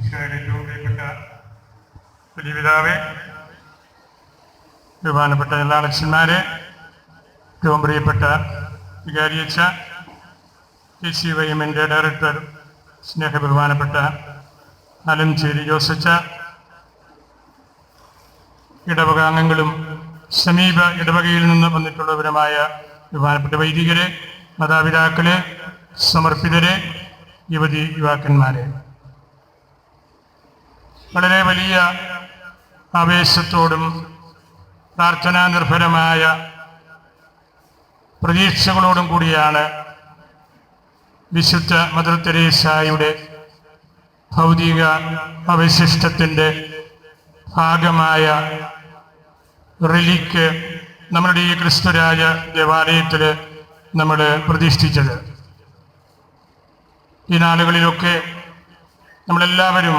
ഈശോയുടെ ഏറ്റവും പ്രിയപ്പെട്ട വലിയ പിതാവേ, ബഹുമാനപ്പെട്ട എല്ലാ അച്ഛന്മാരെ, ഏറ്റവും പ്രിയപ്പെട്ട വികാരിയച്ഛ, TCYM-ൻ്റെ ഡയറക്ടർ സ്നേഹ ബഹുമാനപ്പെട്ട ആലഞ്ചേരി ജോസച്ച, ഇടവകാംഗങ്ങളും സമീപ ഇടവകയിൽ നിന്ന് വന്നിട്ടുള്ളവരുമായ ബഹുമാനപ്പെട്ട വൈദികരെ, മാതാപിതാക്കളെ, സമർപ്പിതരെ, യുവതി യുവാക്കന്മാരെ, വളരെ വലിയ ആവേശത്തോടും പ്രാർത്ഥനാ നിർഭരമായ പ്രതീക്ഷകളോടും കൂടിയാണ് വിശുദ്ധ മദർ തെരേസായുടെ ഭൗതിക അവശിഷ്ടത്തിൻ്റെ ഭാഗമായ റിലിക്ക് നമ്മുടെ ഈ ക്രിസ്തുരാജ ദേവാലയത്തിൽ നമ്മൾ പ്രതിഷ്ഠിച്ചത്. ഈ നാളുകളിലൊക്കെ നമ്മളെല്ലാവരും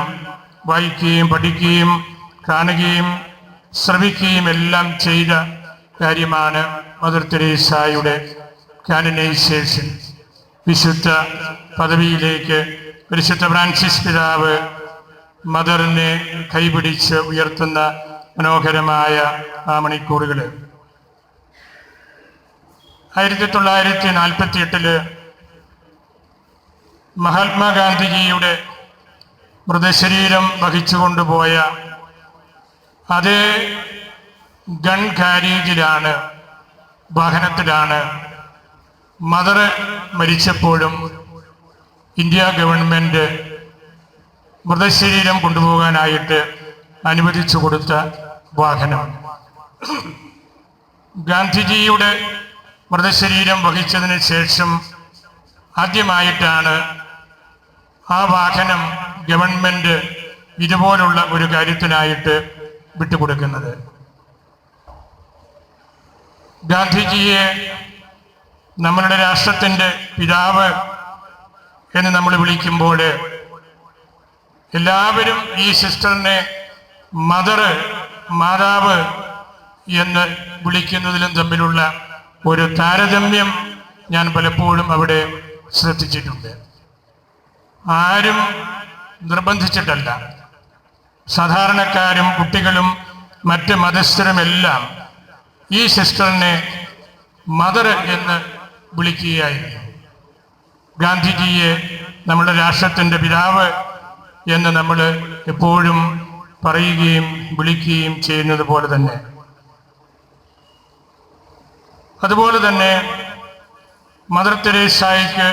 വായിക്കുകയും പഠിക്കുകയും കാണുകയും ശ്രവിക്കുകയും എല്ലാം ചെയ്ത കാര്യമാണ് മദർ തെരേസായുടെ കാനനൈസേഷൻ. വിശുദ്ധ പദവിയിലേക്ക് പരിശുദ്ധ ഫ്രാൻസിസ് പിതാവ് മദറിനെ കൈപിടിച്ച് ഉയർത്തുന്ന മനോഹരമായ ആ മണിക്കൂറുകൾ. 1948 മഹാത്മാഗാന്ധിജിയുടെ മൃതശരീരം വഹിച്ചുകൊണ്ടുപോയ അതേ ഗൺ കാരേജിലാണ്, വാഹനത്തിലാണ് മദർ മരിച്ചപ്പോഴും ഇന്ത്യ ഗവൺമെൻറ് മൃതശരീരം കൊണ്ടുപോകാനായിട്ട് അനുവദിച്ചു കൊടുത്ത വാഹനം. ഗാന്ധിജിയുടെ മൃതശരീരം വഹിച്ചതിന് ശേഷം ആദ്യമായിട്ടാണ് ആ വാഹനം ഗവൺമെൻറ് ഇതുപോലുള്ള ഒരു കാര്യത്തിനായിട്ട് വിട്ടുകൊടുക്കുന്നത്. ഗാന്ധിജിയെ നമ്മളുടെ രാഷ്ട്രത്തിൻ്റെ പിതാവ് എന്ന് നമ്മൾ വിളിക്കുമ്പോൾ എല്ലാവരും ഈ സിസ്റ്ററിനെ മദർ, മാതാവ് എന്ന് വിളിക്കുന്നതിലും തമ്മിലുള്ള ഒരു താരതമ്യം ഞാൻ പലപ്പോഴും അവിടെ ശ്രദ്ധിച്ചിട്ടുണ്ട്. ആരും നിർബന്ധിച്ചിട്ടല്ല, സാധാരണക്കാരും കുട്ടികളും മറ്റ് മതസ്ഥരുമെല്ലാം ഈ സിസ്റ്ററിനെ മദർ എന്ന് വിളിക്കുകയായിരുന്നു. ഗാന്ധിജിയെ നമ്മുടെ രാഷ്ട്രത്തിൻ്റെ പിതാവ് എന്ന് നമ്മൾ എപ്പോഴും പറയുകയും വിളിക്കുകയും ചെയ്യുന്നത് പോലെ തന്നെ. അതുപോലെ തന്നെ മദർ തെരേസായ്ക്ക്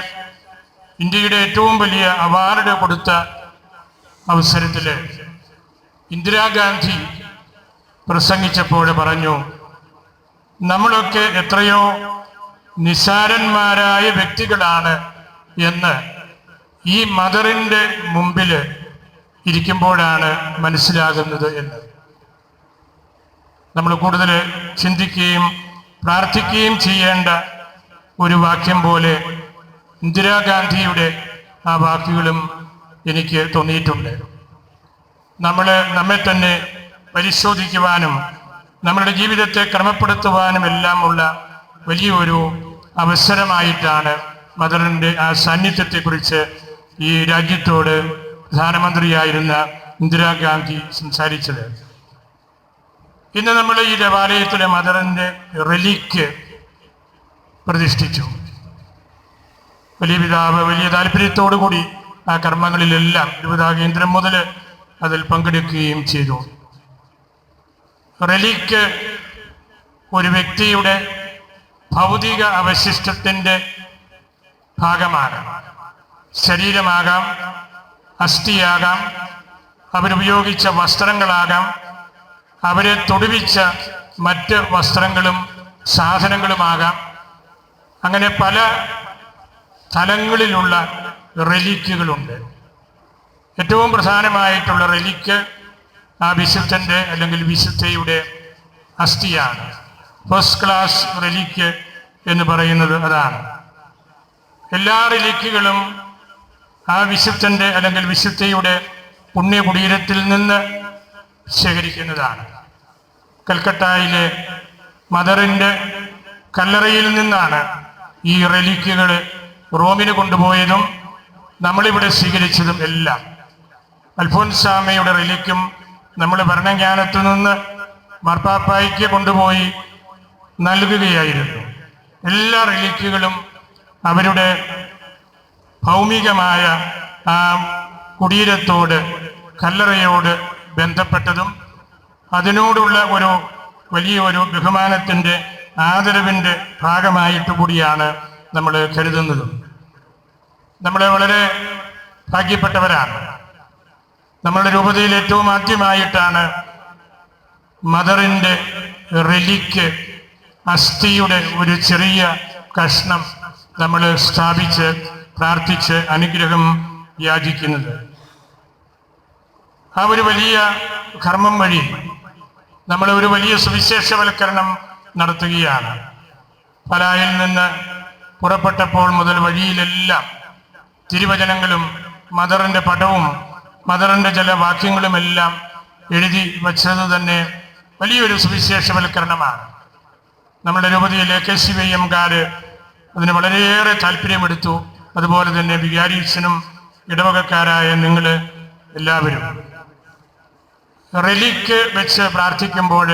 ഇന്ത്യയുടെ ഏറ്റവും വലിയ അവാർഡ് കൊടുത്ത അവസരത്തിൽ ഇന്ദിരാഗാന്ധി പ്രസംഗിച്ചപ്പോൾ പറഞ്ഞു, നമ്മളൊക്കെ എത്രയോ നിസ്സാരന്മാരായ വ്യക്തികളാണ് എന്ന് ഈ മദറിൻ്റെ മുമ്പിൽ ഇരിക്കുമ്പോഴാണ് മനസ്സിലാകുന്നത് എന്ന്. നമ്മൾ കൂടുതൽ ചിന്തിക്കുകയും പ്രാർത്ഥിക്കുകയും ചെയ്യേണ്ട ഒരു വാക്യം പോലെ ഇന്ദിരാഗാന്ധിയുടെ ആ വാക്കുകളും എനിക്ക് തോന്നിയിട്ടുണ്ട്. നമ്മൾ നമ്മെ തന്നെ പരിശോധിക്കുവാനും നമ്മളുടെ ജീവിതത്തെ ക്രമപ്പെടുത്തുവാനും എല്ലാമുള്ള വലിയൊരു അവസരമായിട്ടാണ് മദറിൻ്റെ ആ സാന്നിധ്യത്തെക്കുറിച്ച് ഈ രാജ്യത്തോട് പ്രധാനമന്ത്രിയായിരുന്ന ഇന്ദിരാഗാന്ധി സംസാരിച്ചത്. ഇന്ന് നമ്മൾ ഈ ദേവാലയത്തിലെ മദറിൻ്റെ റിലിക്ക് പ്രതിഷ്ഠിച്ചു. വലിയ പിതാവ് വലിയ താല്പര്യത്തോടു കൂടി ആ കർമ്മങ്ങളിലെല്ലാം രൂപതാ കേന്ദ്രം മുതൽ അതിൽ പങ്കെടുക്കുകയും ചെയ്തു. റിലിക്ക് ഒരു വ്യക്തിയുടെ ഭൗതിക അവശിഷ്ടത്തിൻ്റെ ഭാഗമാണ്. ശരീരമാകാം, അസ്ഥിയാകാം, അവരുപയോഗിച്ച വസ്ത്രങ്ങളാകാം, അവരെ തൊടുവിച്ച മറ്റ് വസ്ത്രങ്ങളും സാധനങ്ങളുമാകാം. അങ്ങനെ പല തലങ്ങളിലുള്ള റിലിക്കുകളുണ്ട്. ഏറ്റവും പ്രധാനമായിട്ടുള്ള റിലിക്ക് ആ വിശുദ്ധൻ്റെ അല്ലെങ്കിൽ വിശുദ്ധയുടെ അസ്ഥിയാണ്. ഫസ്റ്റ് ക്ലാസ് റിലിക്ക് എന്ന് പറയുന്നത് അതാണ്. എല്ലാ റിലിക്കുകളും ആ വിശുദ്ധൻ്റെ അല്ലെങ്കിൽ വിശുദ്ധയുടെ പുണ്യകുടീരത്തിൽ നിന്ന് ശേഖരിക്കുന്നതാണ്. കൽക്കട്ടയിലെ മദറിൻ്റെ കല്ലറയിൽ നിന്നാണ് ഈ റിലിക്കുകൾ റോമിന് കൊണ്ടുപോയതും നമ്മളിവിടെ സ്വീകരിച്ചതും എല്ലാം. അൽഫോൻസാമയുടെ റിലിക്കും നമ്മൾ ഭരണജ്ഞാനത്തു നിന്ന് മാർപ്പാപ്പായ്ക്ക് കൊണ്ടുപോയി നൽകുകയായിരുന്നു. എല്ലാ റിലിക്കുകളും അവരുടെ ഭൗമികമായ ആ കുടീരത്തോട്, കല്ലറയോട് ബന്ധപ്പെട്ടതും അതിനോടുള്ള ഒരു വലിയൊരു ബഹുമാനത്തിൻ്റെ, ആദരവിൻ്റെ ഭാഗമായിട്ട് കൂടിയാണ് നമ്മൾ കരുതുന്നത്. നമ്മൾ വളരെ ഭാഗ്യപ്പെട്ടവരാണ്. നമ്മളുടെ രൂപതയിൽ ഏറ്റവും ആദ്യമായിട്ടാണ് മദറിൻ്റെ റിലിക്ക്, അസ്ഥിയുടെ ഒരു ചെറിയ കഷ്ണം നമ്മൾ സ്ഥാപിച്ച് പ്രാർത്ഥിച്ച് അനുഗ്രഹം യാചിക്കുന്നത്. ആ ഒരു വലിയ കർമ്മം വഴി നമ്മൾ ഒരു വലിയ സുവിശേഷവൽക്കരണം നടത്തുകയാണ്. പലായിൽ നിന്ന് പുറപ്പെട്ടപ്പോൾ മുതൽ വഴിയിലെല്ലാം തിരുവചനങ്ങളും മദറിൻ്റെ പടവും മദറിൻ്റെ ചില വാക്യങ്ങളുമെല്ലാം എഴുതി വച്ചത് തന്നെ വലിയൊരു സുവിശേഷവൽക്കരണമാണ്. നമ്മുടെ രൂപതയിലെ KCVM-കാർ അതിന് വളരെയേറെ താല്പര്യമെടുത്തു. അതുപോലെ തന്നെ വികാരിയച്ഛനും ഇടവകക്കാരായ നിങ്ങൾ എല്ലാവരും റിലിക്ക് വെച്ച് പ്രാർത്ഥിക്കുമ്പോൾ,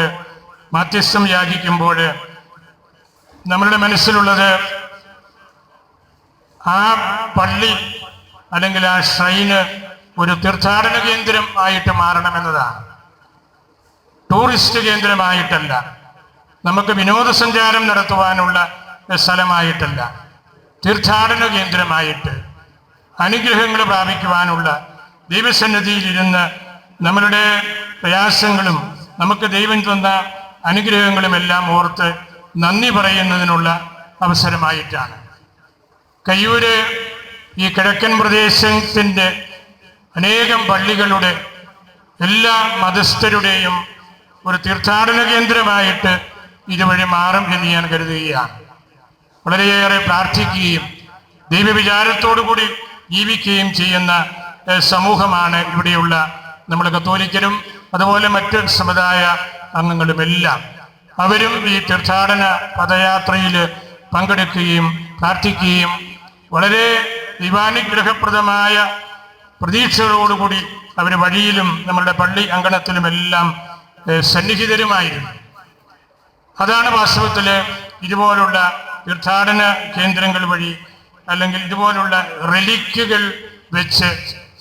മാധ്യസ്ഥം യാചിക്കുമ്പോൾ നമ്മളുടെ മനസ്സിലുള്ളത് ആ പള്ളി അല്ലെങ്കിൽ ആ ഷ്രൈന് ഒരു തീർത്ഥാടന കേന്ദ്രം ആയിട്ട് മാറണമെന്നതാണ്. ടൂറിസ്റ്റ് കേന്ദ്രമായിട്ടല്ല, നമുക്ക് വിനോദസഞ്ചാരം നടത്തുവാനുള്ള സ്ഥലമായിട്ടല്ല, തീർത്ഥാടന കേന്ദ്രമായിട്ട് അനുഗ്രഹങ്ങൾ പ്രാപിക്കുവാനുള്ള, ദൈവസന്നിധിയിലിരുന്ന് നമ്മളുടെ പ്രയാസങ്ങളും നമുക്ക് ദൈവം തന്ന അനുഗ്രഹങ്ങളുമെല്ലാം ഓർത്ത് നന്ദി പറയുന്നതിനുള്ള അവസരമായിട്ടാണ്. കയ്യൂര് ഈ കിഴക്കൻ പ്രദേശത്തിൻ്റെ അനേകം പള്ളികളുടെ, എല്ലാ മതസ്ഥരുടെയും ഒരു തീർത്ഥാടന കേന്ദ്രമായിട്ട് ഇതുവഴി മാറും എന്ന് ഞാൻ കരുതുകയാണ്. വളരെയേറെ പ്രാർത്ഥിക്കുകയും ദൈവവിചാരത്തോടുകൂടി ജീവിക്കുകയും ചെയ്യുന്ന സമൂഹമാണ് ഇവിടെയുള്ള നമ്മൾ കത്തോലിക്കരും അതുപോലെ മറ്റ് സമുദായ അംഗങ്ങളുമെല്ലാം. അവരും ഈ തീർത്ഥാടന പദയാത്രയിൽ പങ്കെടുക്കുകയും പ്രാർത്ഥിക്കുകയും വളരെ ദൈവാനുഗ്രഹപ്രദമായ പ്രതീക്ഷകളോടുകൂടി അവർ വഴിയിലും നമ്മളുടെ പള്ളി അങ്കണത്തിലുമെല്ലാം സന്നിഹിതരുമായിരുന്നു. അതാണ് വാസ്തവത്തിൽ ഇതുപോലുള്ള തീർത്ഥാടന കേന്ദ്രങ്ങൾ വഴി അല്ലെങ്കിൽ ഇതുപോലുള്ള റിലിക്കുകൾ വെച്ച്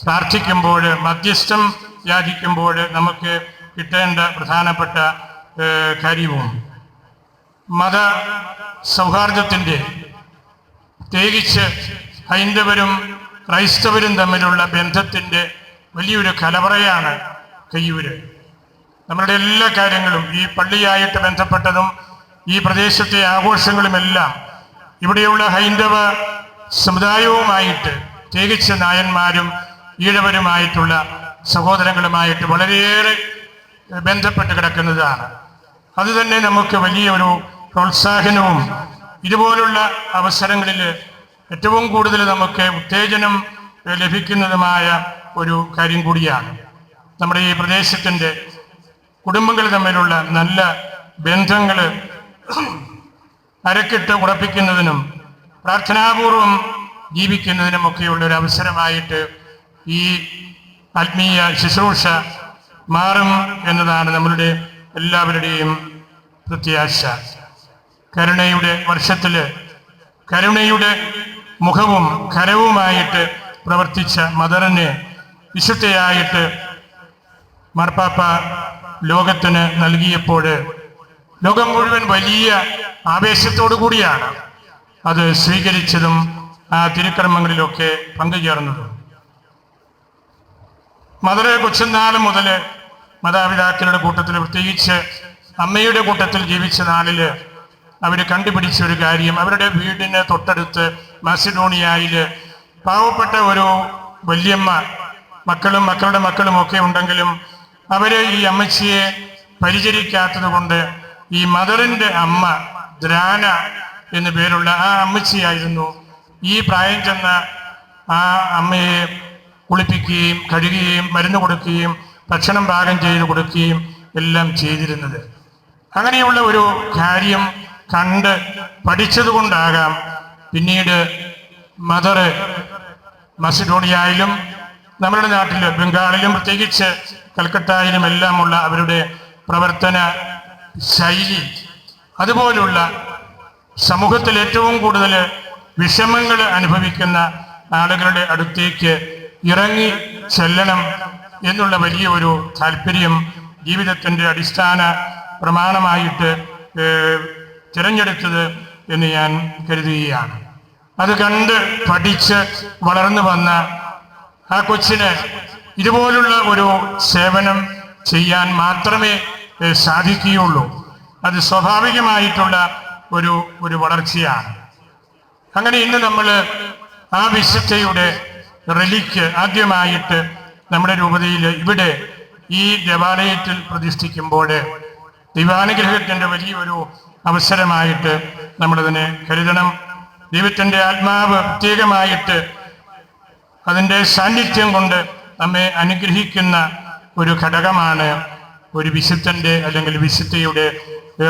പ്രാർത്ഥിക്കുമ്പോൾ, മധ്യസ്ഥം യാചിക്കുമ്പോൾ നമുക്ക് കിട്ടേണ്ട പ്രധാനപ്പെട്ട കാര്യവും മത സൗഹാർദ്ദത്തിൻ്റെ, പ്രത്യേകിച്ച് ഹൈന്ദവരും ക്രൈസ്തവരും തമ്മിലുള്ള ബന്ധത്തിൻ്റെ വലിയൊരു കലവറയാണ് കയ്യൂര്. നമ്മളുടെ എല്ലാ കാര്യങ്ങളും ഈ പള്ളിയായിട്ട് ബന്ധപ്പെട്ടതും ഈ പ്രദേശത്തെ ആഘോഷങ്ങളുമെല്ലാം ഇവിടെയുള്ള ഹൈന്ദവ സമുദായവുമായിട്ട്, പ്രത്യേകിച്ച് നായന്മാരും ഈഴവരുമായിട്ടുള്ള സഹോദരങ്ങളുമായിട്ട് വളരെയേറെ ബന്ധപ്പെട്ട് കിടക്കുന്നതാണ്. അതുതന്നെ നമുക്ക് വലിയൊരു പ്രോത്സാഹനവും ഇതുപോലുള്ള അവസരങ്ങളിൽ ഏറ്റവും കൂടുതൽ നമുക്ക് ഉത്തേജനം ലഭിക്കുന്നതുമായ ഒരു കാര്യം കൂടിയാണ്. നമ്മുടെ ഈ പ്രദേശത്തിൻ്റെ കുടുംബങ്ങൾ തമ്മിലുള്ള നല്ല ബന്ധങ്ങൾ അരക്കിട്ട് ഉറപ്പിക്കുന്നതിനും പ്രാർത്ഥനാപൂർവം ജീവിക്കുന്നതിനുമൊക്കെയുള്ള ഒരു അവസരമായിട്ട് ഈ ആത്മീയ ശുശ്രൂഷ മാറും എന്നതാണ് നമ്മളുടെ എല്ലാവരുടെയും പ്രത്യാശ. കരുണയുടെ വർഷത്തിൽ കരുണയുടെ മുഖവും കരവുമായിട്ട് പ്രവർത്തിച്ച മദറിനെ വിശുദ്ധയായിട്ട് മാർപ്പാപ്പ ലോകത്തിന് നൽകിയപ്പോൾ ലോകം മുഴുവൻ വലിയ ആവേശത്തോടു കൂടിയാണ് അത് സ്വീകരിച്ചതും ആ തിരുക്കർമ്മങ്ങളിലൊക്കെ പങ്കുചേർന്നതും. മദർ കൊച്ചുനാൾ മുതൽ മാതാപിതാക്കളുടെ കൂട്ടത്തിൽ, പ്രത്യേകിച്ച് അമ്മയുടെ കൂട്ടത്തിൽ ജീവിച്ച നാളിൽ അവർ കണ്ടുപിടിച്ച ഒരു കാര്യം, അവരുടെ വീടിന് തൊട്ടടുത്ത് മാസിഡോണിയയിൽ പാവപ്പെട്ട ഒരു വല്യമ്മ, മക്കളും മക്കളുടെ മക്കളും ഒക്കെ ഉണ്ടെങ്കിലും അവർ ഈ അമ്മച്ചിയെ പരിചരിക്കാത്തത് കൊണ്ട് ഈ മദറിൻ്റെ അമ്മ ദ്രാന എന്നു പേരുള്ള ആ അമ്മച്ചിയായിരുന്നു ഈ പ്രായം ചെന്ന ആ അമ്മയെ കുളിപ്പിക്കുകയും കഴുകുകയും മരുന്ന് കൊടുക്കുകയും ഭക്ഷണം പാകം ചെയ്ത് കൊടുക്കുകയും എല്ലാം ചെയ്തിരുന്നത്. അങ്ങനെയുള്ള ഒരു കാര്യം കണ്ട് പഠിച്ചതുകൊണ്ടാകാം പിന്നീട് മദർ മസിഡോണിയയിലും നമ്മുടെ നാട്ടിൽ ബംഗാളിലും പ്രത്യേകിച്ച് കൽക്കട്ടയിലും എല്ലാമുള്ള അവരുടെ പ്രവർത്തന ശൈലി, അതുപോലുള്ള സമൂഹത്തിൽ ഏറ്റവും കൂടുതൽ വിഷമങ്ങൾ അനുഭവിക്കുന്ന ആളുകളുടെ അടുത്തേക്ക് ഇറങ്ങി ചെല്ലണം എന്നുള്ള വലിയ ഒരു താല്പര്യം ജീവിതത്തിൻ്റെ അടിസ്ഥാന പ്രമാണമായിട്ട് തിരഞ്ഞെടുത്തത് എന്ന് ഞാൻ കരുതുകയാണ്. അത് കണ്ട് പഠിച്ച് വളർന്നു വന്ന ആ കൊച്ചിന് ഇതുപോലുള്ള ഒരു സേവനം ചെയ്യാൻ മാത്രമേ സാധിക്കുകയുള്ളൂ. അത് സ്വാഭാവികമായിട്ടുള്ള ഒരു വളർച്ചയാണ്. അങ്ങനെ ഇന്ന് നമ്മൾ ആ വിശുദ്ധയുടെ റെലിക്ക് ആദ്യമായിട്ട് നമ്മുടെ രൂപതയിൽ ഇവിടെ ഈ ദേവാലയത്തിൽ പ്രതിഷ്ഠിക്കുമ്പോൾ ദൈവാനുഗ്രഹത്തിൻ്റെ വലിയൊരു അവസരമായിട്ട് നമ്മളതിനെ കരുതണം. ദൈവത്തിൻ്റെ ആത്മാവ് പ്രത്യേകമായിട്ട് അതിൻ്റെ സാന്നിധ്യം കൊണ്ട് നമ്മെ അനുഗ്രഹിക്കുന്ന ഒരു ഘടകമാണ് ഒരു വിശുദ്ധൻ്റെ അല്ലെങ്കിൽ വിശുദ്ധയുടെ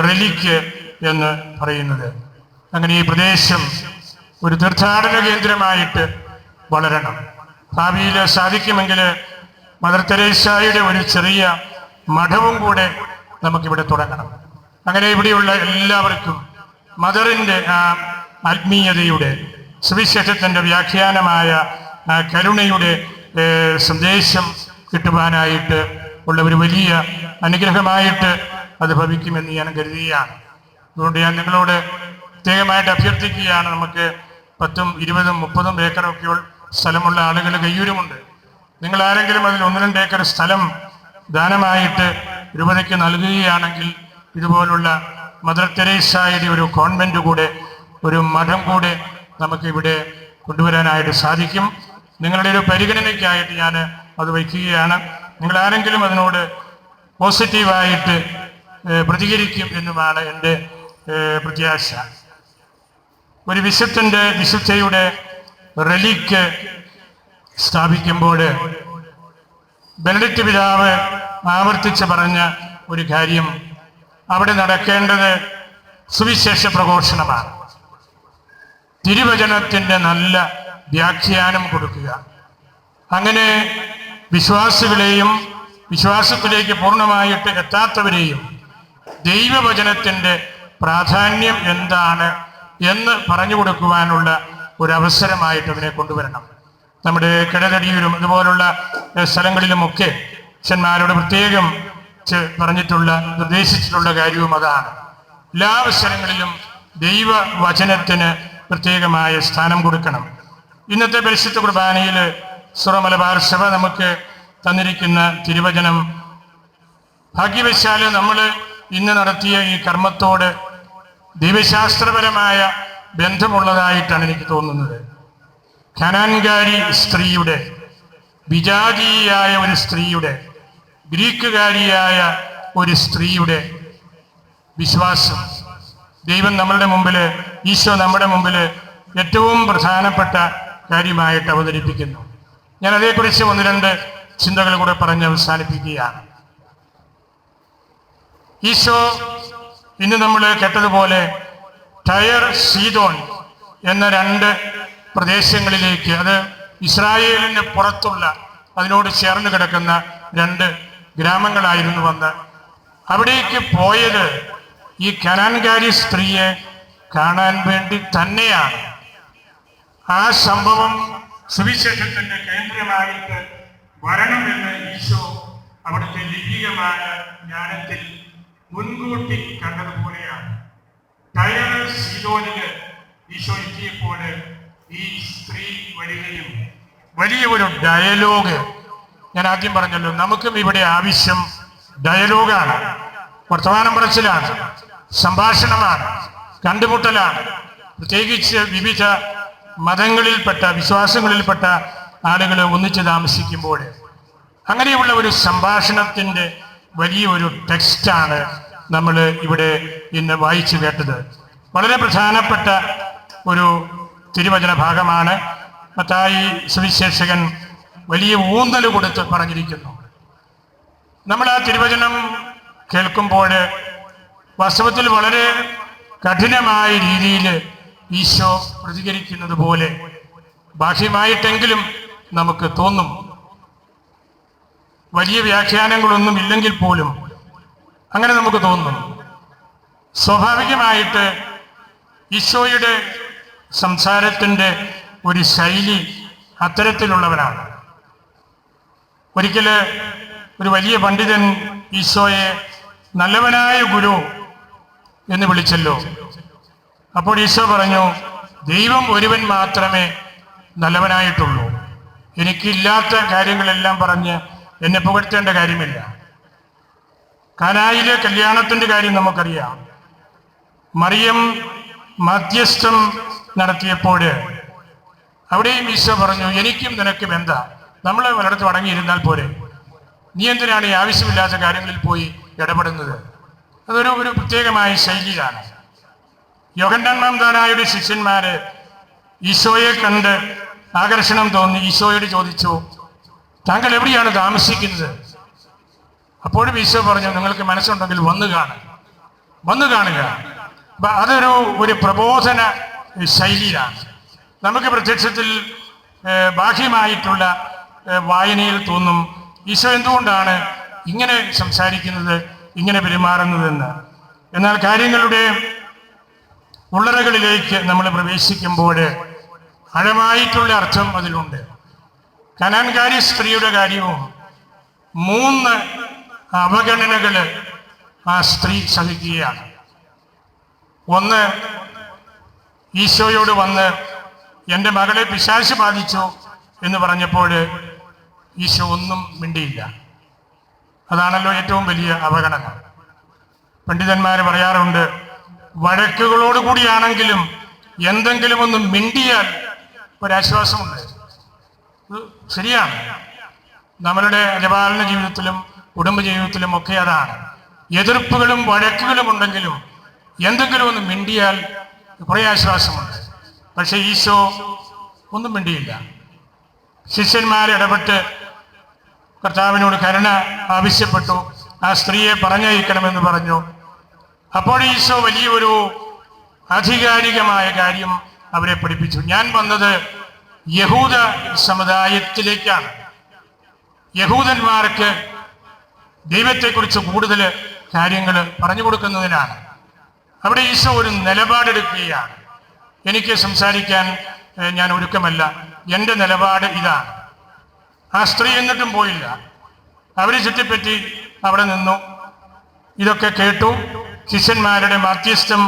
റെലിക്ക് എന്ന് പറയുന്നത്. അങ്ങനെ ഈ പ്രദേശം ഒരു തീർത്ഥാടന കേന്ദ്രമായിട്ട് വളരണം. ഭാവിയിൽ സാധിക്കുമെങ്കിൽ മദർ തെരേസായുടെ ഒരു ചെറിയ മഠവും കൂടെ നമുക്കിവിടെ തുടങ്ങണം. അങ്ങനെ ഇവിടെയുള്ള എല്ലാവർക്കും മദറിൻ്റെ ആ ആത്മീയതയുടെ സുവിശേഷത്തിൻ്റെ വ്യാഖ്യാനമായ കരുണയുടെ സന്ദേശം കിട്ടുവാനായിട്ട് ഉള്ള ഒരു വലിയ അനുഗ്രഹമായിട്ട് അത് ഭവിക്കുമെന്ന് ഞാൻ കരുതുകയാണ്. അതുകൊണ്ട് ഞാൻ നിങ്ങളോട് പ്രത്യേകമായിട്ട് അഭ്യർത്ഥിക്കുകയാണ്. നമുക്ക് 10, 20, 30 ഏക്കറൊക്കെ സ്ഥലമുള്ള ആളുകൾ കയ്യൂരുമുണ്ട്. നിങ്ങൾ ആരെങ്കിലും അതിൽ 1-2 ഏക്കർ സ്ഥലം ദാനമായിട്ട് രൂപതയ്ക്ക് നൽകുകയാണെങ്കിൽ ഇതുപോലുള്ള മദർ തെരേസായുടെ ഒരു കോൺവെന്റ് കൂടെ, ഒരു മഠം കൂടെ നമുക്ക് ഇവിടെ കൊണ്ടുവരാനായിട്ട് സാധിക്കും. നിങ്ങളുടെ ഒരു പരിഗണനയ്ക്കായിട്ട് ഞാൻ അത് വയ്ക്കുകയാണ്. നിങ്ങൾ ആരെങ്കിലും അതിനോട് പോസിറ്റീവായിട്ട് പ്രതികരിക്കും എന്നുമാണ് എൻ്റെ പ്രത്യാശ. ഒരു വിശുദ്ധയുടെ റെലിക്ക് സ്ഥാപിക്കുമ്പോൾ ബെനഡിക്ട് പിതാവ് ആവർത്തിച്ച് പറഞ്ഞ ഒരു കാര്യം, അവിടെ നടക്കേണ്ടത് സുവിശേഷ പ്രഘോഷണമാണ്. തിരുവചനത്തിൻ്റെ നല്ല വ്യാഖ്യാനം കൊടുക്കുക. അങ്ങനെ വിശ്വാസികളെയും വിശ്വാസത്തിലേക്ക് പൂർണ്ണമായിട്ട് എത്താത്തവരെയും ദൈവവചനത്തിൻ്റെ പ്രാധാന്യം എന്താണ് എന്ന് പറഞ്ഞു കൊടുക്കുവാനുള്ള ഒരവസരമായിട്ട് അതിനെ കൊണ്ടുവരണം. നമ്മുടെ കിഴതടിയൂരും അതുപോലുള്ള സ്ഥലങ്ങളിലുമൊക്കെ അച്ഛന്മാരോട് പ്രത്യേകം പറഞ്ഞിട്ടുള്ള നിർദ്ദേശിച്ചിട്ടുള്ള കാര്യവും അതാണ്. എല്ലാ അവസരങ്ങളിലും ദൈവവചനത്തിന് പ്രത്യേകമായ സ്ഥാനം കൊടുക്കണം. ഇന്നത്തെ പരിശുദ്ധ കുർബാനയിൽ സുറ മലബാർ സഭ നമുക്ക് തന്നിരിക്കുന്ന തിരുവചനം ഭാഗ്യവശാൽ നമ്മൾ ഇന്ന് നടത്തിയ ഈ കർമ്മത്തോട് ദൈവശാസ്ത്രപരമായ ബന്ധമുള്ളതായിട്ടാണ് എനിക്ക് തോന്നുന്നത്. ഖനാൻകാരി സ്ത്രീയുടെ, വിജാതീയായ ഒരു സ്ത്രീയുടെ, ഗ്രീക്കുകാരിയായ ഒരു സ്ത്രീയുടെ വിശ്വാസം ദൈവം നമ്മളുടെ മുമ്പിൽ, ഈശോ നമ്മുടെ മുമ്പിൽ ഏറ്റവും പ്രധാനപ്പെട്ട കാര്യമായിട്ട് അവതരിപ്പിക്കുന്നു. ഞാൻ അതേക്കുറിച്ച് 1-2 ചിന്തകൾ കൂടെ പറഞ്ഞ് അവസാനിപ്പിക്കുകയാണ്. ഈശോ ഇന്ന് നമ്മൾ കേട്ടതുപോലെ ടയർ, സീദോൻ എന്ന 2 പ്രദേശങ്ങളിലേക്ക്, അത് ഇസ്രായേലിന് പുറത്തുള്ള അതിനോട് ചേർന്ന് കിടക്കുന്ന 2 ഗ്രാമങ്ങളായിരുന്നു വന്ന് അവിടേക്ക് പോയത് ഈ കനാൻകാരി സ്ത്രീയെ കാണാൻ വേണ്ടി തന്നെയാണ്. ആ സംഭവം സുവിശേഷത്തിന്റെ കേന്ദ്രമായിട്ട് വരണമെന്ന് ഈശോ അവിടുത്തെ ലൈംഗികമായ ജ്ഞാനത്തിൽ മുൻകൂട്ടി കണ്ടതുപോലെയാണ്. ടയർ സീദോനില് ഈശോ എത്തിയപ്പോൾ ഈ സ്ത്രീ വരികയും വലിയ ഒരു ഡയലോഗ്, ഞാൻ ആദ്യം പറഞ്ഞല്ലോ, നമുക്കും ഇവിടെ ആവശ്യം ഡയലോഗാണ്, വർത്തമാനം പറച്ചിലാണ്, സംഭാഷണമാണ്, കണ്ടുമുട്ടലാണ്. പ്രത്യേകിച്ച് വിവിധ മതങ്ങളിൽപ്പെട്ട വിശ്വാസങ്ങളിൽപ്പെട്ട ആളുകൾ ഒന്നിച്ച് താമസിക്കുമ്പോൾ അങ്ങനെയുള്ള ഒരു സംഭാഷണത്തിൻ്റെ വലിയൊരു ടെക്സ്റ്റാണ് നമ്മൾ ഇവിടെ ഇന്ന് വായിച്ചു കേട്ടത്. വളരെ പ്രധാനപ്പെട്ട ഒരു തിരുവചന ഭാഗമാണ്. മത്തായി സുവിശേഷകൻ വലിയ ഊന്നൽ കൊടുത്ത് പറഞ്ഞിരിക്കുന്നു. നമ്മൾ ആ തിരുവചനം കേൾക്കുമ്പോൾ വാസ്തവത്തിൽ വളരെ കഠിനമായ രീതിയിൽ ഈശോ പ്രതികരിക്കുന്നത് പോലെ ബാഹ്യമായിട്ടെങ്കിലും നമുക്ക് തോന്നും. വലിയ വ്യാഖ്യാനങ്ങളൊന്നും ഇല്ലെങ്കിൽ പോലും അങ്ങനെ നമുക്ക് തോന്നും. സ്വാഭാവികമായിട്ട് ഈശോയുടെ സംസാരത്തിൻ്റെ ഒരു ശൈലി അത്തരത്തിലുള്ളവരാണ്. ഒരിക്കൽ ഒരു വലിയ പണ്ഡിതൻ ഈശോയെ നല്ലവനായ ഗുരു എന്ന് വിളിച്ചല്ലോ. അപ്പോൾ ഈശോ പറഞ്ഞു, ദൈവം ഒരുവൻ മാത്രമേ നല്ലവനായിട്ടുള്ളൂ. എനിക്കില്ലാത്ത കാര്യങ്ങളെല്ലാം പറഞ്ഞ് എന്നെ പുകഴ്ത്തേണ്ട കാര്യമില്ല. കാനായിലെ കല്യാണത്തിൻ്റെ കാര്യം നമുക്കറിയാം. മറിയം മധ്യസ്ഥം നടത്തിയപ്പോൾ അവിടെയും ഈശോ പറഞ്ഞു, എനിക്കും നിനക്കും എന്താ, നമ്മൾ വലടത്ത് അടങ്ങിയിരുന്നാൽ പോരെ, നീ എന്തിനാണ് ഈ ആവശ്യമില്ലാത്ത കാര്യങ്ങളിൽ പോയി ഇടപെടുന്നത്? അതൊരു പ്രത്യേകമായ ശൈലിയാണ്. യോഹന്നാൻ മാംദാനായുടെ ശിഷ്യന്മാര് ഈശോയെ കണ്ട് ആകർഷണം തോന്നി ഈശോയോട് ചോദിച്ചു, താങ്കൾ എവിടെയാണ് താമസിക്കുന്നത്? അപ്പോഴും ഈശോ പറഞ്ഞു, നിങ്ങൾക്ക് മനസ്സുണ്ടെങ്കിൽ വന്നു കാണുക. അപ്പൊ ഒരു പ്രബോധന ശൈലിയാണ്. നമുക്ക് പ്രത്യക്ഷത്തിൽ ബാഹ്യമായിട്ടുള്ള വായനയിൽ തോന്നും, ഈശോ എന്തുകൊണ്ടാണ് ഇങ്ങനെ സംസാരിക്കുന്നത്, ഇങ്ങനെ പെരുമാറുന്നതെന്ന്. എന്നാൽ കാര്യങ്ങളുടെ ഉള്ളറകളിലേക്ക് നമ്മൾ പ്രവേശിക്കുമ്പോൾ ആഴമായിട്ടുള്ള അർത്ഥം അതിലുണ്ട്. കനാൻകാരി സ്ത്രീയുടെ കാര്യവും 3 അവഗണനകൾ ആ സ്ത്രീ സഹിക്കുകയാണ്. ഒന്ന്, ഈശോയോട് വന്ന് എൻ്റെ മകളെ പിശാച് ബാധിച്ചു എന്ന് പറഞ്ഞപ്പോൾ ഈശോ ഒന്നും മിണ്ടിയില്ല. അതാണല്ലോ ഏറ്റവും വലിയ അവഗണന. പണ്ഡിതന്മാർ പറയാറുണ്ട്, വഴക്കുകളോട് കൂടിയാണെങ്കിലും എന്തെങ്കിലും ഒന്ന് മിണ്ടിയാൽ ഒരാശ്വാസമുണ്ട്. ശരിയാണ്. നമ്മളുടെ അജപാലന ജീവിതത്തിലും കുടുംബ ജീവിതത്തിലും ഒക്കെ അതാണ്. എതിർപ്പുകളും വഴക്കുകളും ഉണ്ടെങ്കിലും എന്തെങ്കിലും ഒന്ന് മിണ്ടിയാൽ കുറേ ആശ്വാസമുണ്ട്. പക്ഷെ ഈശോ ഒന്നും മിണ്ടിയില്ല. ശിഷ്യന്മാരിടപെട്ട് കർത്താവിനോട് കരുണ ആവശ്യപ്പെട്ടു. ആ സ്ത്രീയെ പറഞ്ഞയക്കണമെന്ന് പറഞ്ഞു. അപ്പോൾ ഈശോ വലിയൊരു ആധികാരികമായ കാര്യം അവരെ പഠിപ്പിച്ചു. ഞാൻ വന്നത് യഹൂദ സമുദായത്തിലേക്കാണ്. യഹൂദന്മാർക്ക് ദൈവത്തെക്കുറിച്ച് കൂടുതൽ കാര്യങ്ങൾ പറഞ്ഞു കൊടുക്കുന്നതിനാണ്. അവിടെ ഈശോ ഒരു നിലപാടെടുക്കുകയാണ്. എനിക്ക് സംസാരിക്കാൻ ഞാൻ ഒരുക്കമല്ല, എൻ്റെ നിലപാട് ഇതാണ്. ആ സ്ത്രീ എന്നിട്ടും പോയില്ല. അവരെ ചുറ്റിപ്പറ്റി അവിടെ നിന്നു. ഇതൊക്കെ കേട്ടു. ശിഷ്യന്മാരുടെ മധ്യസ്ഥം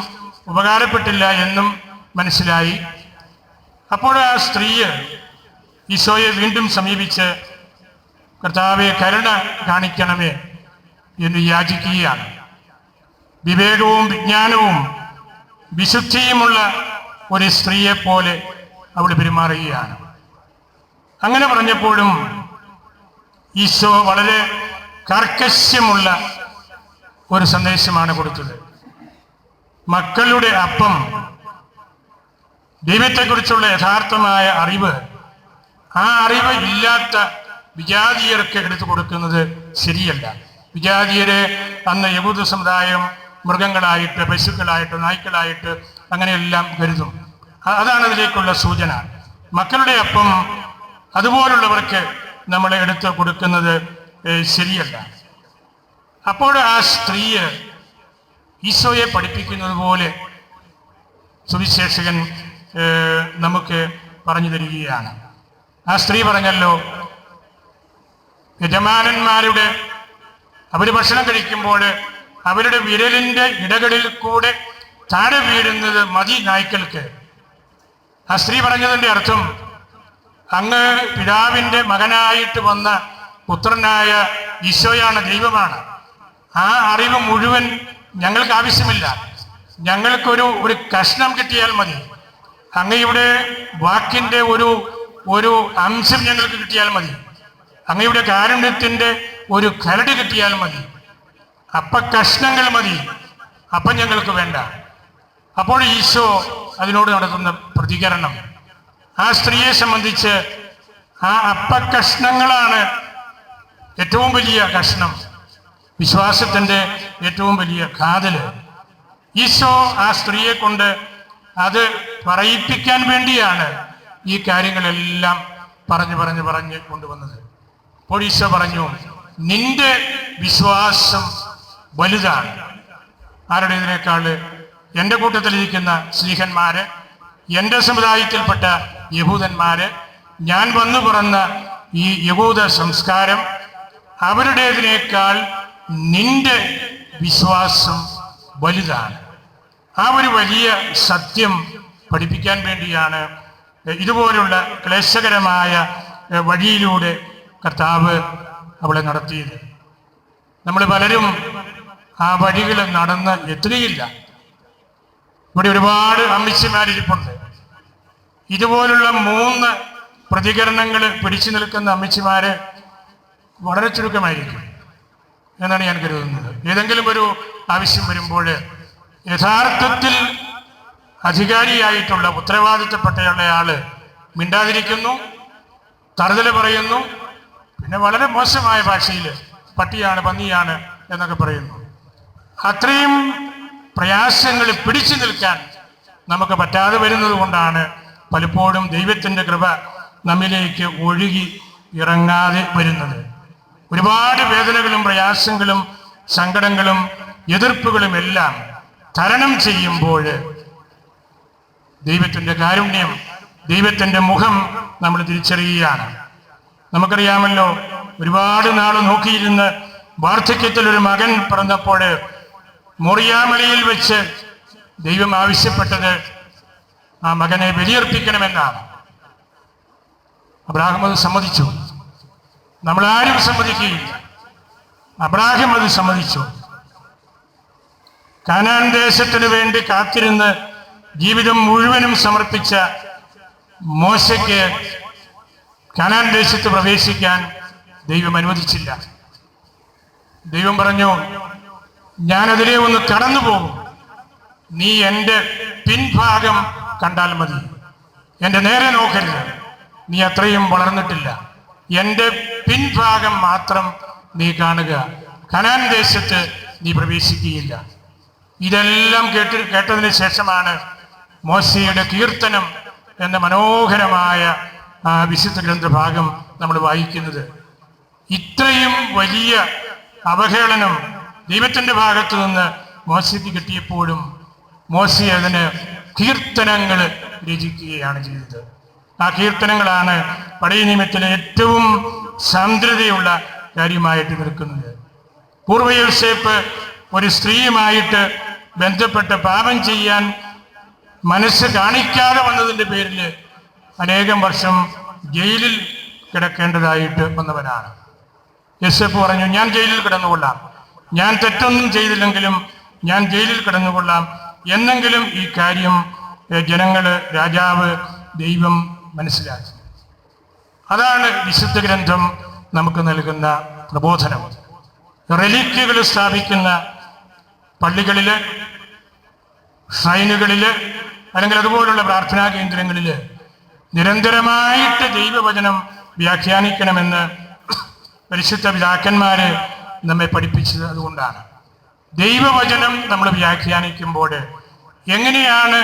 ഉപകാരപ്പെട്ടില്ല എന്നും മനസ്സിലായി. അപ്പോൾ ആ സ്ത്രീ ഈശോയെ വീണ്ടും സമീപിച്ച് കർത്താവെ കരുണ കാണിക്കണമേ എന്ന് യാചിക്കുകയാണ്. വിവേകവും വിജ്ഞാനവും വിശുദ്ധിയുമുള്ള ഒരു സ്ത്രീയെ പോലെ അവിടെ പെരുമാറുകയാണ്. അങ്ങനെ പറഞ്ഞപ്പോഴും ഈശോ വളരെ കർക്കശ്യമുള്ള ഒരു സന്ദേശമാണ് കൊടുത്തത്. മക്കളുടെ അപ്പം, ദൈവത്തെക്കുറിച്ചുള്ള യഥാർത്ഥമായ അറിവ്, ആ അറിവ് ഇല്ലാത്ത വിജാതീയർക്ക് എടുത്തു കൊടുക്കുന്നത് ശരിയല്ല. വിജാതീയരെ അന്ന് യഹൂദ സമുദായം മൃഗങ്ങളായിട്ട്, പശുക്കളായിട്ട്, നായ്ക്കളായിട്ട് അങ്ങനെയെല്ലാം കരുതും. അതാണ് അതിലേക്കുള്ള സൂചന. മക്കളുടെ അപ്പം അതുപോലുള്ളവർക്ക് നമ്മൾ എടുത്ത് കൊടുക്കുന്നത് ശരിയല്ല. അപ്പോൾ ആ സ്ത്രീ ഈശോയെ പഠിപ്പിക്കുന്നത് പോലെ സുവിശേഷകൻ നമുക്ക് പറഞ്ഞു തരികയാണ്. ആ സ്ത്രീ പറഞ്ഞല്ലോ, യജമാനന്മാരുടെ അവർ ഭക്ഷണം കഴിക്കുമ്പോൾ അവരുടെ വിരലിൻ്റെ ഇടകളിൽ കൂടെ താഴെ വീഴുന്നത് മതി നായ്ക്കൾക്ക്. ആ സ്ത്രീ പറഞ്ഞതിൻ്റെ അർത്ഥം, അങ്ങ് പിതാവിൻ്റെ മകനായിട്ട് വന്ന പുത്രനായ ഈശോയാണ്, ദൈവമാണ്. ആ അറിവ് മുഴുവൻ ഞങ്ങൾക്ക് ആവശ്യമില്ല. ഞങ്ങൾക്കൊരു കഷ്ണം കിട്ടിയാൽ മതി. അങ്ങയുടെ വാക്കിൻ്റെ ഒരു അംശം ഞങ്ങൾക്ക് കിട്ടിയാൽ മതി. അങ്ങയുടെ കാരുണ്യത്തിൻ്റെ ഒരു കരട് കിട്ടിയാൽ മതി. കഷ്ണങ്ങൾ മതി, അപ്പം ഞങ്ങൾക്ക് വേണ്ട. അപ്പോൾ ഈശോ അതിനോട് നടത്തുന്ന പ്രതികരണം, ആ സ്ത്രീയെ സംബന്ധിച്ച് ആ കഷ്ണങ്ങളാണ് ഏറ്റവും വലിയ കഷ്ണം, വിശ്വാസത്തിൻ്റെ ഏറ്റവും വലിയ കാതല്. ഈശോ ആ സ്ത്രീയെ കൊണ്ട് അത് പറയിപ്പിക്കാൻ വേണ്ടിയാണ് ഈ കാര്യങ്ങളെല്ലാം പറഞ്ഞ് കൊണ്ടുവന്നത്. അപ്പോൾ ഈശോ പറഞ്ഞു, നിന്റെ വിശ്വാസം വലുതാണ്. ആരുടേതിനേക്കാൾ? എൻ്റെ കൂട്ടത്തിലിരിക്കുന്ന സ്ലീഹന്മാര്, എൻ്റെ സമുദായത്തിൽപ്പെട്ട യഹൂദന്മാര്, ഞാൻ വന്നു പിറന്ന ഈ യഹൂദ സംസ്കാരം, അവരുടേതിനേക്കാൾ നിന്റെ വിശ്വാസം വലുതാണ്. ആ ഒരു വലിയ സത്യം പഠിപ്പിക്കാൻ വേണ്ടിയാണ് ഇതുപോലുള്ള ക്ലേശകരമായ വഴിയിലൂടെ കർത്താവ് അവളെ നടത്തിയത്. നമ്മൾ പലരും ആ വഴികൾ നടന്ന് എത്തുകയില്ല. ഇവിടെ ഒരുപാട് അമ്മച്ചിമാരിരിപ്പുണ്ട്. ഇതുപോലുള്ള 3 പ്രതികരണങ്ങൾ പിടിച്ചു നിൽക്കുന്ന അമ്മച്ചിമാര് വളരെ ചുരുക്കമായിരിക്കും എന്നാണ് ഞാൻ കരുതുന്നത്. ഏതെങ്കിലും ഒരു ആവശ്യം വരുമ്പോൾ യഥാർത്ഥത്തിൽ അധികാരിയായിട്ടുള്ള ഉത്തരവാദിത്തപ്പെട്ടയാള് മിണ്ടാതിരിക്കുന്നു, തറുതല പറയുന്നു, പിന്നെ വളരെ മോശമായ ഭാഷയിൽ പട്ടിയാണ്, പന്നിയാണ് എന്നൊക്കെ പറയുന്നു. അത്രയും പ്രയാസങ്ങൾ പിടിച്ചു നിൽക്കാൻ നമുക്ക് പറ്റാതെ വരുന്നത് കൊണ്ടാണ് പലപ്പോഴും ദൈവത്തിൻ്റെ കൃപ നമ്മിലേക്ക് ഒഴുകി ഇറങ്ങാതെ വരുന്നത്. ഒരുപാട് വേദനകളും പ്രയാസങ്ങളും സങ്കടങ്ങളും എതിർപ്പുകളും എല്ലാം തരണം ചെയ്യുമ്പോൾ ദൈവത്തിൻ്റെ കാരുണ്യം, ദൈവത്തിൻ്റെ മുഖം നമ്മൾ തിരിച്ചറിയുകയാണ്. നമുക്കറിയാമല്ലോ, ഒരുപാട് നാൾ നോക്കിയിരുന്ന് വാർദ്ധക്യത്തിൽ ഒരു മകൻ പിറന്നപ്പോൾ മോറിയാമലയിൽ വെച്ച് ദൈവം ആവശ്യപ്പെട്ടത് ആ മകനെ ബലിയർപ്പിക്കണമെന്നാണ്. അബ്രാഹാം അത് സമ്മതിച്ചു. നമ്മളാരും സമ്മതിക്കുകയില്ല. അബ്രാഹാം അത് സമ്മതിച്ചു. കാനാൻ ദേശത്തിനു വേണ്ടി കാത്തിരുന്ന് ജീവിതം മുഴുവനും സമർപ്പിച്ച മോശയ്ക്ക് കാനാൻ ദേശത്ത് പ്രവേശിക്കാൻ ദൈവം അനുവദിച്ചില്ല. ദൈവം പറഞ്ഞു, ഞാനതിലെ ഒന്ന് കടന്നു പോകും, നീ എൻ്റെ പിൻഭാഗം കണ്ടാൽ മതി, എൻ്റെ നേരെ നോക്കരുത്, നീ അത്രയും വളർന്നിട്ടില്ല, എൻ്റെ പിൻഭാഗം മാത്രം നീ കാണുക, കനാൻ ദേശത്ത് നീ പ്രവേശിക്കുകയില്ല. ഇതെല്ലാം കേട്ടതിന് ശേഷമാണ് മോശയുടെ കീർത്തനം എന്ന മനോഹരമായ ആ വിശുദ്ധ ഗ്രന്ഥഭാഗം നമ്മൾ വായിക്കുന്നത്. ഇത്രയും വലിയ അവഹേളനം ദൈവത്തിൻ്റെ ഭാഗത്തു നിന്ന് മോശയ്ക്ക് കിട്ടിയപ്പോഴും മോശ അതിന് കീർത്തനങ്ങൾ രചിക്കുകയാണ് ചെയ്തത്. ആ കീർത്തനങ്ങളാണ് പഴയ നിയമത്തിലെ ഏറ്റവും സാന്ദ്രതയുള്ള കാര്യമായിട്ട് നിൽക്കുന്നത്. പൂർവ്വ യോസേപ്പ് ഒരു സ്ത്രീയുമായിട്ട് ബന്ധപ്പെട്ട് പാപം ചെയ്യാൻ മനസ്സ് കാണിക്കാതെ വന്നതിൻ്റെ പേരിൽ അനേകം വർഷം ജയിലിൽ കിടക്കേണ്ടതായിട്ട് വന്നവനാണ്. യോസേപ്പ് പറഞ്ഞു, ഞാൻ ജയിലിൽ കിടന്നുകൊള്ളാം, ഞാൻ തെറ്റൊന്നും ചെയ്തില്ലെങ്കിലും ഞാൻ ജയിലിൽ കിടന്നുകൊള്ളാം, എന്നെങ്കിലും ഈ കാര്യം ജനങ്ങള്, രാജാവ്, ദൈവം മനസ്സിലാക്കി. അതാണ് വിശുദ്ധ ഗ്രന്ഥം നമുക്ക് നൽകുന്ന പ്രബോധനം. റെലിക്യുകൾ സ്ഥാപിക്കുന്ന പള്ളികളില്, ഷ്രൈനുകളില്, അല്ലെങ്കിൽ അതുപോലുള്ള പ്രാർത്ഥനാ കേന്ദ്രങ്ങളില് നിരന്തരമായിട്ട് ദൈവവചനം വ്യാഖ്യാനിക്കണമെന്ന് പരിശുദ്ധ പിതാക്കന്മാര് നമ്മെ പഠിപ്പിച്ചത് അതുകൊണ്ടാണ്. ദൈവവചനം നമ്മൾ വ്യാഖ്യാനിക്കുമ്പോൾ എങ്ങനെയാണ്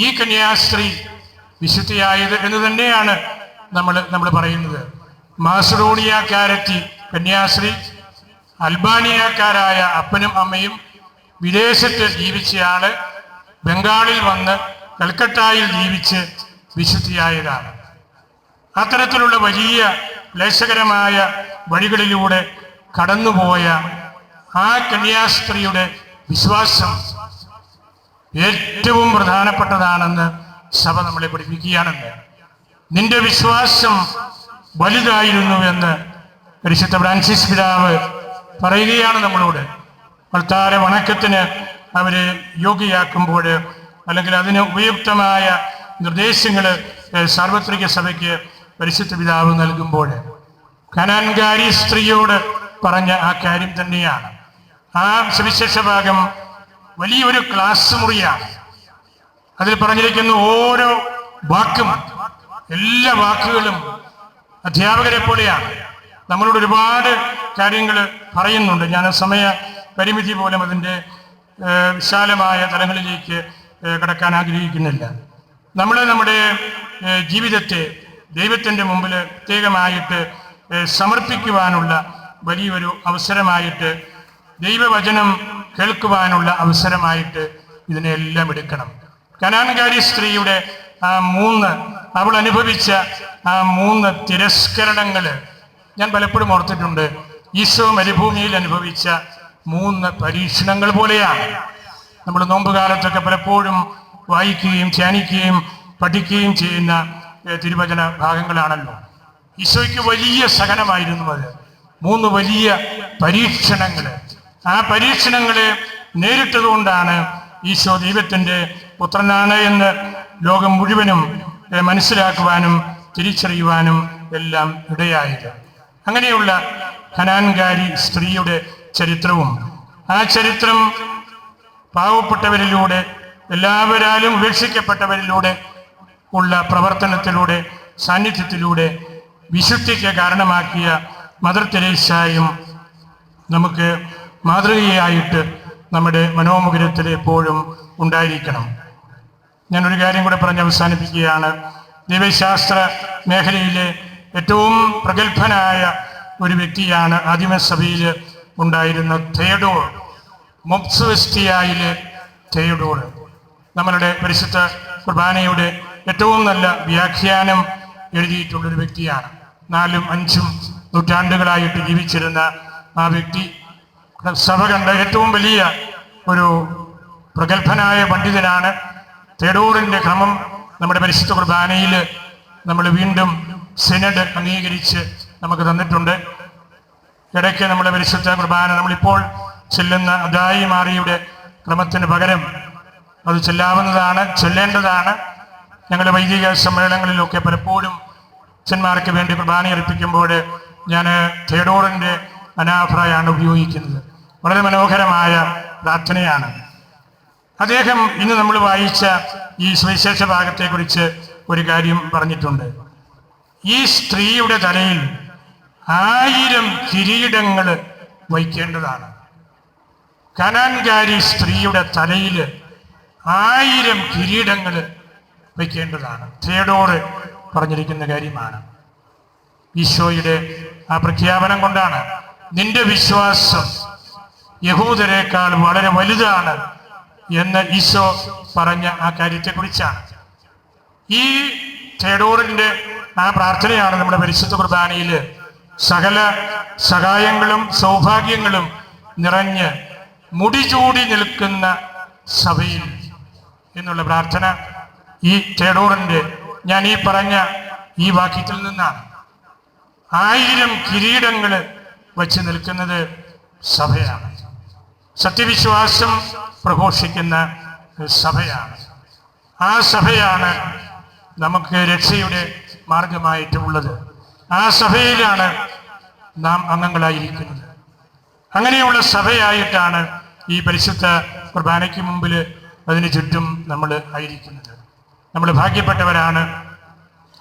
ഈ കന്യാസ്ത്രീ വിശുദ്ധിയായത് എന്ന് തന്നെയാണ് നമ്മൾ പറയുന്നത്. മാസഡോണിയക്കാരെത്തി കന്യാസ്ത്രീ, അൽബാനിയക്കാരായ അപ്പനും അമ്മയും വിദേശത്ത് ജീവിച്ചയാള് ബംഗാളിൽ വന്ന് കൽക്കട്ടയിൽ ജീവിച്ച് വിശുദ്ധിയായതാണ്. അത്തരത്തിലുള്ള വലിയ ക്ലേശകരമായ വഴികളിലൂടെ കടന്നുപോയ ആ കന്യാസ്ത്രീയുടെ വിശ്വാസം ഏറ്റവും പ്രധാനപ്പെട്ടതാണെന്ന് സഭ നമ്മളെ പഠിപ്പിക്കുകയാണെന്ന്. നിന്റെ വിശ്വാസം വലുതായിരുന്നു എന്ന് പരിശുദ്ധ ഫ്രാൻസിസ് പിതാവ് പറയുകയാണ് നമ്മളോട്. കർത്താവിന്റെ വണക്കത്തിന് അവരെ യോഗ്യയാക്കുമ്പോൾ, അല്ലെങ്കിൽ അതിന് ഉപയുക്തമായ നിർദ്ദേശങ്ങൾ സാർവത്രിക സഭയ്ക്ക് പരിശുദ്ധ പിതാവ് നൽകുമ്പോൾ കനാൻകാരി സ്ത്രീയോട് പറഞ്ഞ ആ കാര്യം തന്നെയാണ്. ആ സുവിശേഷ ഭാഗം വലിയൊരു ക്ലാസ് മുറിയാണ്. അതിൽ പറഞ്ഞിരിക്കുന്ന ഓരോ വാക്കും, എല്ലാ വാക്കുകളും അധ്യാപകരെ പോലെയാണ്. നമ്മളോട് ഒരുപാട് കാര്യങ്ങൾ പറയുന്നുണ്ട്. ഞാൻ സമയ പരിമിതി പോലും അതിൻ്റെ വിശാലമായ തലങ്ങളിലേക്ക് കടക്കാൻ ആഗ്രഹിക്കുന്നില്ല. നമ്മുടെ ജീവിതത്തെ ദൈവത്തിൻ്റെ മുമ്പിൽ പ്രത്യേകമായിട്ട് സമർപ്പിക്കുവാനുള്ള വലിയൊരു അവസരമായിട്ട്, ദൈവവചനം കേൾക്കുവാനുള്ള അവസരമായിട്ട് ഇതിനെല്ലാം എടുക്കണം. കനാൻകാരി സ്ത്രീയുടെ അവൾ അനുഭവിച്ച 3 തിരസ്കരണങ്ങൾ ഞാൻ പലപ്പോഴും ഓർത്തിട്ടുണ്ട്. ഈശോ മരുഭൂമിയിൽ അനുഭവിച്ച 3 പരീക്ഷണങ്ങൾ പോലെയാണ്. നമ്മൾ നോമ്പുകാലത്തൊക്കെ പലപ്പോഴും വായിക്കുകയും ധ്യാനിക്കുകയും പഠിക്കുകയും ചെയ്യുന്ന തിരുവചന ഭാഗങ്ങളാണല്ലോ. ഈശോയ്ക്ക് വലിയ സഹനമായിരുന്നു അത്. 3 വലിയ പരീക്ഷണങ്ങൾ. ആ പരീക്ഷണങ്ങളെ നേരിട്ടതുകൊണ്ടാണ് ഈശോ ദൈവത്തിൻ്റെ പുത്രനാണ് എന്ന് ലോകം മുഴുവനും മനസ്സിലാക്കുവാനും തിരിച്ചറിയുവാനും എല്ലാം ഇടയായത്. അങ്ങനെയുള്ള കനാൻകാരി സ്ത്രീയുടെ ചരിത്രവും ആ ചരിത്രം പാവപ്പെട്ടവരിലൂടെ, എല്ലാവരാലും ഉപേക്ഷിക്കപ്പെട്ടവരിലൂടെ ഉള്ള പ്രവർത്തനത്തിലൂടെ, സാന്നിധ്യത്തിലൂടെ വിശുദ്ധിക്ക് കാരണമാക്കിയ മദർ തെരേസയും നമുക്ക് മാതൃകയായിട്ട് നമ്മുടെ മനോമുകുരത്തിൽ എപ്പോഴും ഉണ്ടായിരിക്കണം. ഞാനൊരു കാര്യം കൂടെ പറഞ്ഞ് അവസാനിപ്പിക്കുകയാണ്. ദൈവശാസ്ത്ര മേഖലയിലെ ഏറ്റവും പ്രഗത്ഭനായ ഒരു വ്യക്തിയാണ് ആദിമസഭയിൽ ഉണ്ടായിരുന്ന തെയഡോർ, മൊപ്സ്വെസ്റ്റിയയിലെ തെയഡോർ. നമ്മളുടെ പരിശുദ്ധ കുർബാനയുടെ ഏറ്റവും നല്ല വ്യാഖ്യാനം എഴുതിയിട്ടുള്ളൊരു വ്യക്തിയാണ്. 4ഉം 5ഉം നൂറ്റാണ്ടുകളായിട്ട് ജീവിച്ചിരുന്ന ആ വ്യക്തി സഭ കണ്ട ഏറ്റവും വലിയ ഒരു പ്രഗത്ഭനായ പണ്ഡിതനാണ്. തെയഡോറിൻ്റെ ക്രമം നമ്മുടെ പരിശുദ്ധ കുർബാനയിൽ നമ്മൾ വീണ്ടും സിനഡ് അംഗീകരിച്ച് നമുക്ക് തന്നിട്ടുണ്ട്. ഇടയ്ക്ക് നമ്മുടെ പരിശുദ്ധ കുർബാന നമ്മളിപ്പോൾ ചെല്ലുന്ന അദായി മാറിയുടെ ക്രമത്തിന് പകരം അത് ചെല്ലാവുന്നതാണ്, ചെല്ലേണ്ടതാണ്. ഞങ്ങളുടെ വൈദിക സമ്മേളനങ്ങളിലൊക്കെ പലപ്പോഴും അച്ഛന്മാർക്ക് വേണ്ടി കുർബാന അർപ്പിക്കുമ്പോൾ ഞാൻ തെയഡോറിൻ്റെ അനാഫ്രയാണ് ഉപയോഗിക്കുന്നത്. വളരെ മനോഹരമായ പ്രാർത്ഥനയാണ്. അദ്ദേഹം ഇന്ന് നമ്മൾ വായിച്ച ഈ സുവിശേഷ ഭാഗത്തെക്കുറിച്ച് ഒരു കാര്യം പറഞ്ഞിട്ടുണ്ട്. ഈ സ്ത്രീയുടെ തലയിൽ 1000 കിരീടങ്ങൾ വയ്ക്കേണ്ടതാണ്. കനാൻകാരി സ്ത്രീയുടെ തലയിൽ 1000 കിരീടങ്ങൾ വയ്ക്കേണ്ടതാണ്. തെയഡോറ് പറഞ്ഞിരിക്കുന്ന കാര്യമാണ്. ഈശോയുടെ ആ പ്രഖ്യാപനം കൊണ്ടാണ് നിന്റെ വിശ്വാസം യഹൂദരേക്കാൾ വളരെ വലുതാണ് എന്ന് ഈശോ പറഞ്ഞ ആ കാര്യത്തെക്കുറിച്ചാണ്. ഈ തെയഡോറിൻ്റെ ആ പ്രാർത്ഥനയാണ് നമ്മുടെ പരിശുദ്ധ കുർബാനയിൽ സകല സഹായങ്ങളും സൗഭാഗ്യങ്ങളും നിറഞ്ഞ് മുടിചൂടി നിൽക്കുന്ന സഭയിൽ എന്നുള്ള പ്രാർത്ഥന ഈ തെയഡോറിൻ്റെ ഞാൻ ഈ പറഞ്ഞ ഈ വാക്യത്തിൽ നിന്നാണ്. 1000 കിരീടങ്ങൾ വച്ച് നിൽക്കുന്നത് സഭയാണ്. സത്യവിശ്വാസം പ്രഘോഷിക്കുന്ന സഭയാണ്. ആ സഭയാണ് നമുക്ക് രക്ഷയുടെ മാർഗമായിട്ടുള്ളത്. ആ സഭയിലാണ് നാം അംഗങ്ങളായിരിക്കുന്നത്. അങ്ങനെയുള്ള സഭയായിട്ടാണ് ഈ പരിശുദ്ധ കുർബാനയ്ക്ക് മുമ്പിൽ അതിന് ചുറ്റും നമ്മൾ ആയിരിക്കുന്നത്. നമ്മൾ ഭാഗ്യപ്പെട്ടവരാണ്.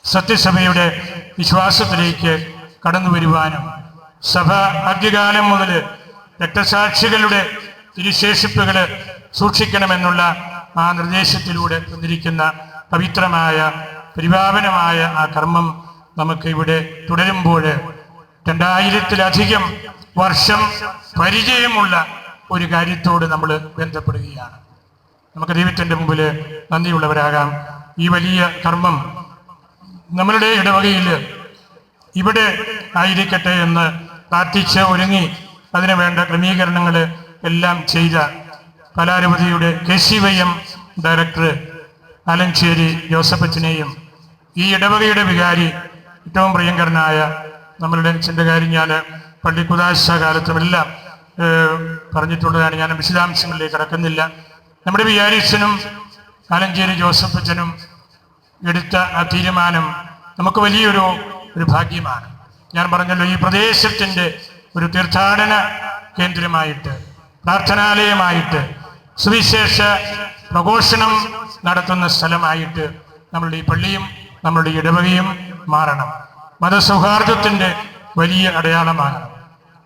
സത്യസഭയുടെ വിശ്വാസത്തിലേക്ക് കടന്നു വരുവാനും സഭ ആദ്യകാലം മുതൽ രക്തസാക്ഷികളുടെ തിരുശേഷിപ്പുകൾ സൂക്ഷിക്കണമെന്നുള്ള ആ നിർദ്ദേശത്തിലൂടെ വന്നിരിക്കുന്ന പവിത്രമായ പരിപാവനമായ ആ കർമ്മം നമുക്ക് ഇവിടെ തുടരുമ്പോൾ 2000-ലധികം വർഷം പരിചയമുള്ള ഒരു കാര്യത്തോട് നമ്മൾ ബന്ധപ്പെടുകയാണ്. നമുക്ക് ദൈവത്തിൻ്റെ മുമ്പിൽ നന്ദിയുള്ളവരാകാം. ഈ വലിയ കർമ്മം നമ്മളുടെ ഇടവകയിൽ ഇവിടെ ആയിരിക്കട്ടെ എന്ന് പ്രാർത്ഥിച്ച് ഒരുങ്ങി അതിനു വേണ്ട ക്രമീകരണങ്ങൾ എല്ലാം ചെയ്ത കലാരൂപതയുടെ KCYM ഡയറക്ടർ ആലഞ്ചേരി ജോസഫച്ചനെയും ഈ ഇടവകയുടെ വികാരി ഏറ്റവും പ്രിയങ്കരനായ നമ്മളുടെ അച്ഛൻ്റെ കാര്യം ഞാൻ പള്ളിക്കുദാശ കാലത്തുമെല്ലാം പറഞ്ഞിട്ടുള്ളതാണ്. ഞാൻ വിശദാംശങ്ങളിലേക്ക് കടക്കുന്നില്ല. നമ്മുടെ വികാരിച്ചനും ആലഞ്ചേരി ജോസഫച്ചനും എടുത്ത ആ തീരുമാനം നമുക്ക് വലിയൊരു ഭാഗ്യമാണ്. ഞാൻ പറഞ്ഞല്ലോ, ഈ പ്രദേശത്തിൻ്റെ ഒരു തീർത്ഥാടന കേന്ദ്രമായിട്ട്, പ്രാർത്ഥനാലയമായിട്ട്, സുവിശേഷ പ്രഘോഷണം നടത്തുന്ന സ്ഥലമായിട്ട് നമ്മളുടെ ഈ പള്ളിയും നമ്മളുടെ ഇടവകയും മാറണം. മതസൗഹാർദ്ദത്തിൻ്റെ വലിയ അടയാളമാണ്.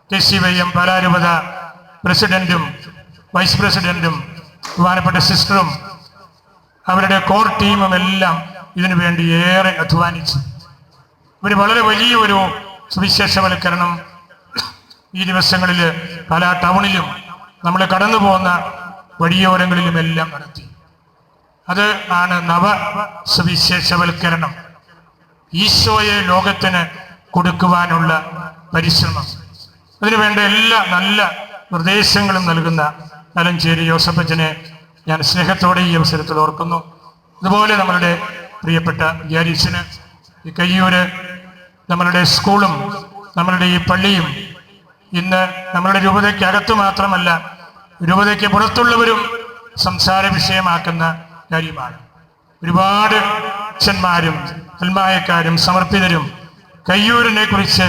KCYM പാലാരൂപത പ്രസിഡന്റും വൈസ് പ്രസിഡന്റും ബഹുമാനപ്പെട്ട സിസ്റ്ററും അവരുടെ കോർ ടീമും എല്ലാം ഇതിനു വേണ്ടി ഏറെ അധ്വാനിച്ചു. ഇവർ വളരെ വലിയൊരു സുവിശേഷവൽക്കരണം ഈ ദിവസങ്ങളിൽ പല ടൗണിലും നമ്മൾ കടന്നു പോകുന്ന വഴിയോരങ്ങളിലും എല്ലാം നടത്തി. അത് ആണ് നവ സുവിശേഷവൽക്കരണം, ഈശോയെ ലോകത്തിന് കൊടുക്കുവാനുള്ള പരിശ്രമം. അതിനുവേണ്ട എല്ലാ നല്ല നിർദ്ദേശങ്ങളും നൽകുന്ന മലഞ്ചേരി യോസഫച്ചനെ ഞാൻ സ്നേഹത്തോടെ ഈ അവസരത്തിൽ ഓർക്കുന്നു. അതുപോലെ നമ്മളുടെ പ്രിയപ്പെട്ട വികാരിയച്ഛന്, ഈ കയ്യൂര് നമ്മളുടെ സ്കൂളും നമ്മളുടെ ഈ പള്ളിയും ഇന്ന് നമ്മളുടെ രൂപതയ്ക്കകത്ത് മാത്രമല്ല രൂപതയ്ക്ക് പുറത്തുള്ളവരും സംസാര വിഷയമാക്കുന്ന കാര്യമാണ്. ഒരുപാട് അച്ഛന്മാരും അൽമായക്കാരും സമർപ്പിതരും കയ്യൂരിനെ കുറിച്ച്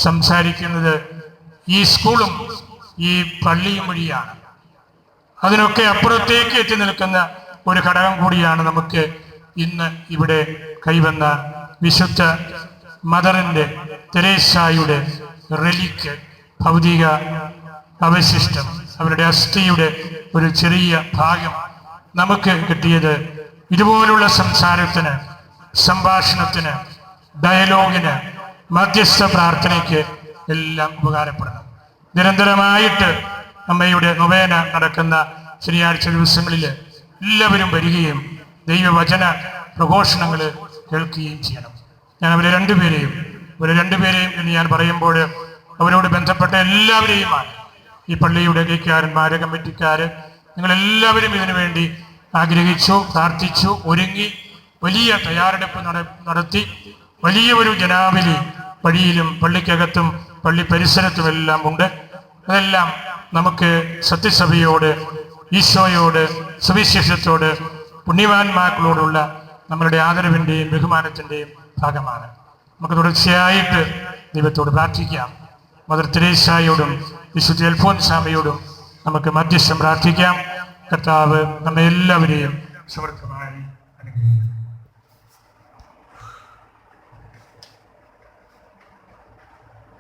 സംസാരിക്കുന്നത് ഈ സ്കൂളും ഈ പള്ളിയും വഴിയാണ്. അതിനൊക്കെ അപ്പുറത്തേക്ക് എത്തി നിൽക്കുന്ന ഒരു ഘടകം കൂടിയാണ് നമുക്ക് ഇന്ന് ഇവിടെ കൈവന്ന വിശുദ്ധ മദറിൻ്റെ തെരേസായുടെ റെലിക്ക്, ഭൗതിക അവശിഷ്ടം, അവരുടെ അസ്ഥിയുടെ ഒരു ചെറിയ ഭാഗം നമുക്ക് കിട്ടിയത് ഇതുപോലുള്ള സംസാരത്തിന്, സംഭാഷണത്തിന്, ഡയലോഗിന്, മധ്യസ്ഥ പ്രാർത്ഥനയ്ക്ക് എല്ലാം ഉപകാരപ്പെടണം. നിരന്തരമായിട്ട് അമ്മയുടെ നൊവേന നടക്കുന്ന ശനിയാഴ്ച ദിവസങ്ങളിൽ എല്ലാവരും വരികയും ദൈവവചന പ്രഘോഷണങ്ങൾ കേൾക്കുകയും ചെയ്യണം. ഞാൻ അവരെ രണ്ടുപേരെയും എന്ന് ഞാൻ പറയുമ്പോൾ അവരോട് ബന്ധപ്പെട്ട എല്ലാവരെയുമാണ്, ഈ പള്ളിയുടെ കൈക്കാരന്മാര്, കമ്മിറ്റിക്കാര്, നിങ്ങളെല്ലാവരും ഇതിനു വേണ്ടി ആഗ്രഹിച്ചു, പ്രാർത്ഥിച്ചു, ഒരുങ്ങി, വലിയ തയ്യാറെടുപ്പ് നടത്തി. വലിയ ഒരു ജനാവലി വഴിയിലും പള്ളിക്കകത്തും പള്ളി പരിസരത്തുമെല്ലാം ഉണ്ട്. അതെല്ലാം നമുക്ക് സത്യസഭയോട്, ഈശോയോട്, സുവിശേഷത്തോട്, പുണ്യവാന്മാക്കളോടുള്ള നമ്മളുടെ ആദരവിൻ്റെയും ബഹുമാനത്തിൻ്റെയും ഭാഗമാണ്. നമുക്ക് തുടർച്ചയായിട്ട് ദൈവത്തോട് പ്രാർത്ഥിക്കാം. മദർ തെരേസായോടും വിശുദ്ധ അൽഫോൻസാമയോടും നമുക്ക് മധ്യസ്ഥം പ്രാർത്ഥിക്കാം. കർത്താവ് നമ്മെ എല്ലാവരെയും സമൃദ്ധമായി അനുഗ്രഹിക്കും.